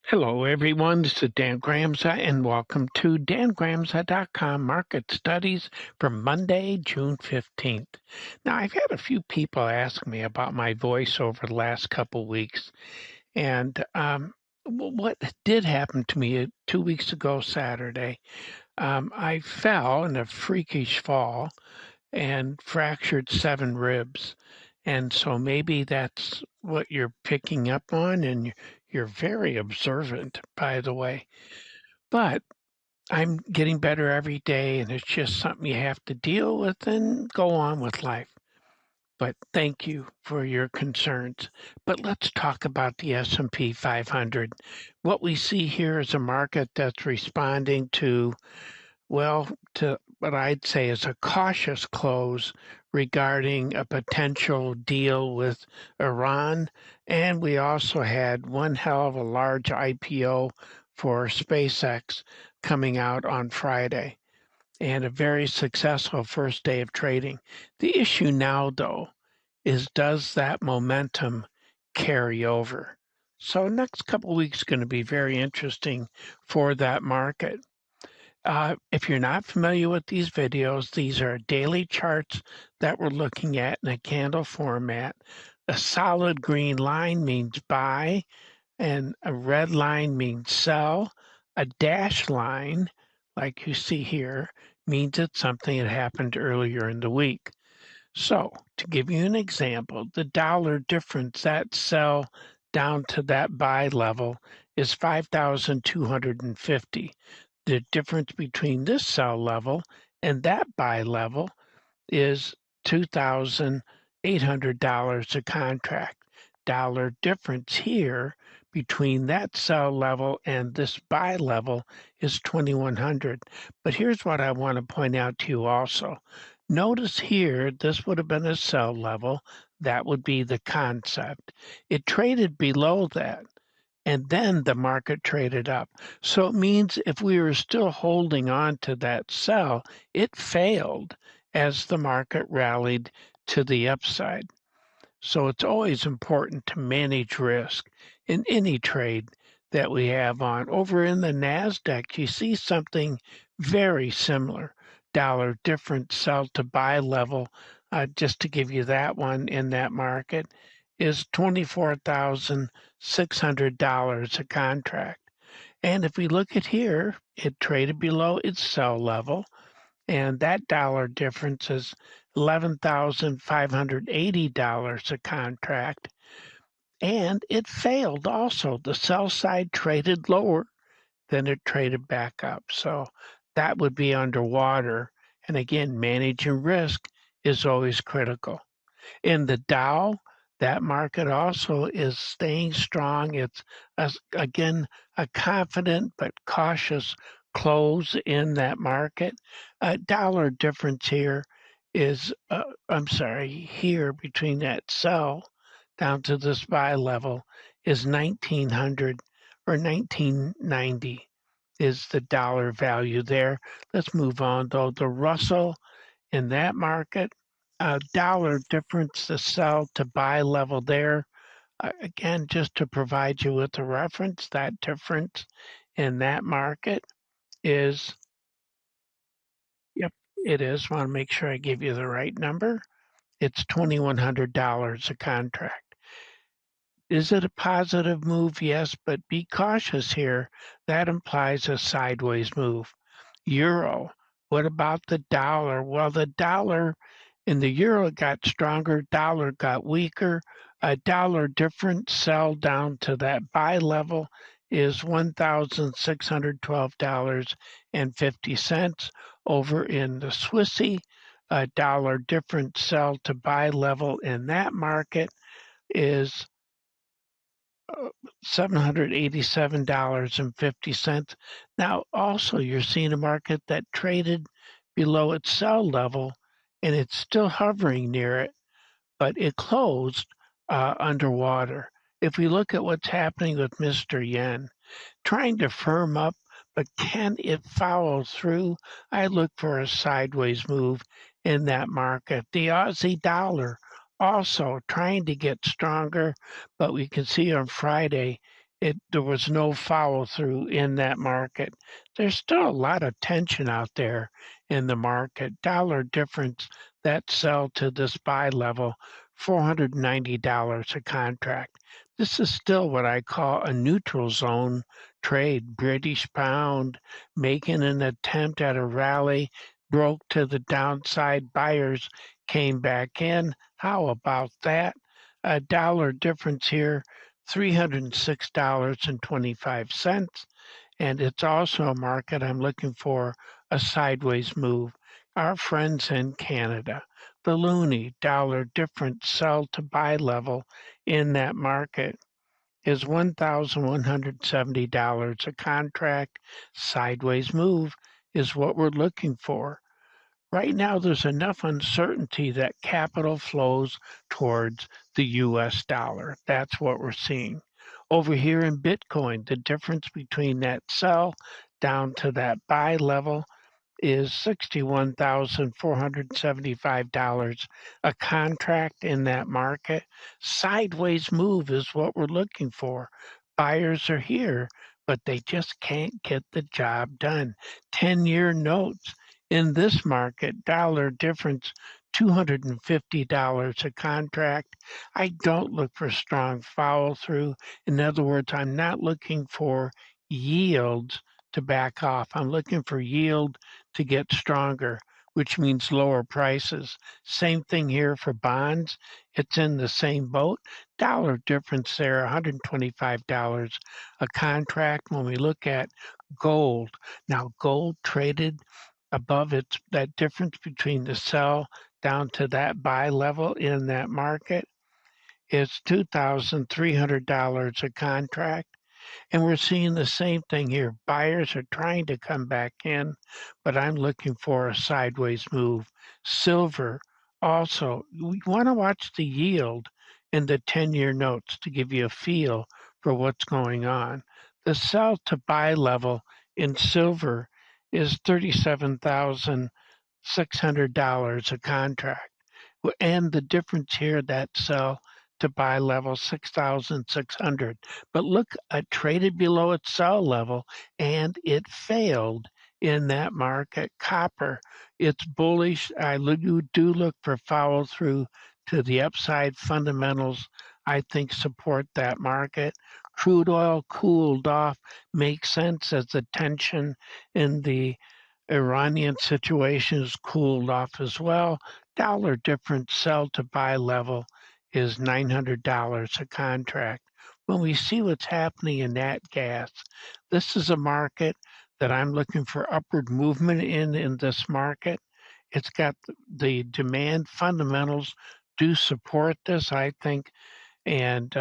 Hello, everyone. This is Dan Gramza, and welcome to dangramza.com Market Studies for Monday, June 15th. Now, I've had a few people ask me about my voice over the last couple weeks, and what did happen to me 2 weeks ago Saturday, I fell in a freakish fall and fractured 7 ribs. And so maybe that's what you're picking up on, and you're very observant, by the way. But I'm getting better every day, and it's just something you have to deal with and go on with life. But thank you for your concerns. But let's talk about the S&P 500. What we see here is a market that's responding to what I'd say is a cautious close regarding a potential deal with Iran. And we also had one hell of a large IPO for SpaceX coming out on Friday and a very successful first day of trading. The issue now, though, is does that momentum carry over? So next couple of weeks is going to be very interesting for that market. If you're not familiar with these videos, these are daily charts that we're looking at in a candle format. A solid green line means buy, and a red line means sell. A dashed line, like you see here, means it's something that happened earlier in the week. So, to give you an example, the dollar difference, that sell down to that buy level, is 5,250. The difference between this sell level and that buy level is $2,800 a contract. Dollar difference here between that sell level and this buy level is 2,100. But here's what I want to point out to you also. Notice here, this would have been a sell level. That would be the concept. It traded below that, and then the market traded up. So it means if we were still holding on to that sell, it failed as the market rallied to the upside. So it's always important to manage risk in any trade that we have on. Over in the NASDAQ, you see something very similar. Dollar difference sell to buy level, just to give you that one in that market, is $24,600 a contract. And if we look at here, it traded below its sell level, and that dollar difference is $11,580 a contract. And it failed also. The sell side traded lower, then it traded back up. So that would be underwater. And again, managing risk is always critical. In the Dow, that market also is staying strong. It's, again, a confident but cautious close in that market. Dollar difference here is, here between that sell down to this buy level is 1900 or 1990 is the dollar value there. Let's move on though. The Russell in that market, dollar difference, the sell to buy level there. Again, just to provide you with a reference, that difference in that market is, yep, it is. Want to make sure I give you the right number. It's $2,100 a contract. Is it a positive move? Yes, but be cautious here. That implies a sideways move. Euro. What about the dollar? Well, the dollar and the euro got stronger, dollar got weaker. A dollar difference sell down to that buy level is $1,612.50. Over in the Swissy, a dollar difference sell to buy level in that market is $787.50. Now, also, you're seeing a market that traded below its sell level, and it's still hovering near it, but it closed underwater. If we look at what's happening with Mr. Yen, trying to firm up, but can it follow through? I look for a sideways move in that market. The Aussie dollar also trying to get stronger, but we can see on Friday there was no follow through in that market. There's still a lot of tension out there in the market. Dollar difference that sell to this buy level, $490 a contract. This is still what I call a neutral zone trade. British pound making an attempt at a rally, broke to the downside. Buyers came back in. How about that? A dollar difference here, $306.25. And it's also a market I'm looking for a sideways move. Our friends in Canada, the loonie dollar difference sell to buy level in that market is $1,170 a contract. Sideways move is what we're looking for. Right now, there's enough uncertainty that capital flows towards the US dollar. That's what we're seeing. Over here in Bitcoin, the difference between that sell down to that buy level is $61,475 a contract in that market. Sideways move is what we're looking for. Buyers are here, but they just can't get the job done. 10-year notes in this market, dollar difference, $250 a contract. I don't look for strong follow through. In other words, I'm not looking for yields to back off. I'm looking for yield to get stronger, which means lower prices. Same thing here for bonds. It's in the same boat. Dollar difference there, $125 a contract. When we look at gold, now gold traded above its that difference between the sell down to that buy level in that market is $2,300 a contract. And we're seeing the same thing here. Buyers are trying to come back in, but I'm looking for a sideways move. Silver also, we want to watch the yield in the 10-year notes to give you a feel for what's going on. The sell to buy level in silver is $37,600 a contract. And the difference here, that sell to buy level 6,600. But look, it traded below its sell level and it failed in that market. Copper, it's bullish. You do look for follow through to the upside. Fundamentals, I think, support that market. Crude oil cooled off, makes sense as the tension in the Iranian situation has cooled off as well. Dollar difference sell to buy level is $900 a contract. When we see what's happening in nat gas, this is a market that I'm looking for upward movement in this market. It's got the demand fundamentals do support this, I think, and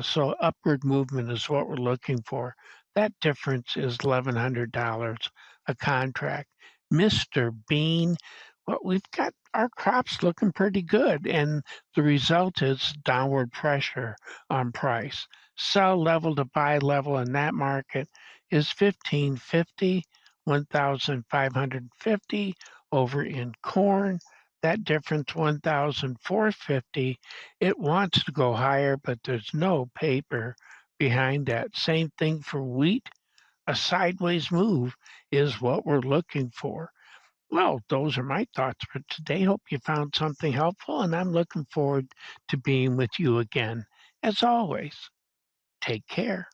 so upward movement is what we're looking for. That difference is $1,100 a contract. Mr. Bean, well, we've got our crops looking pretty good, and the result is downward pressure on price. Sell level to buy level in that market is 1550, 1,550 over in corn. That difference 1,450. It wants to go higher, but there's no paper behind that. Same thing for wheat. A sideways move is what we're looking for. Well, those are my thoughts for today. Hope you found something helpful, and I'm looking forward to being with you again. As always, take care.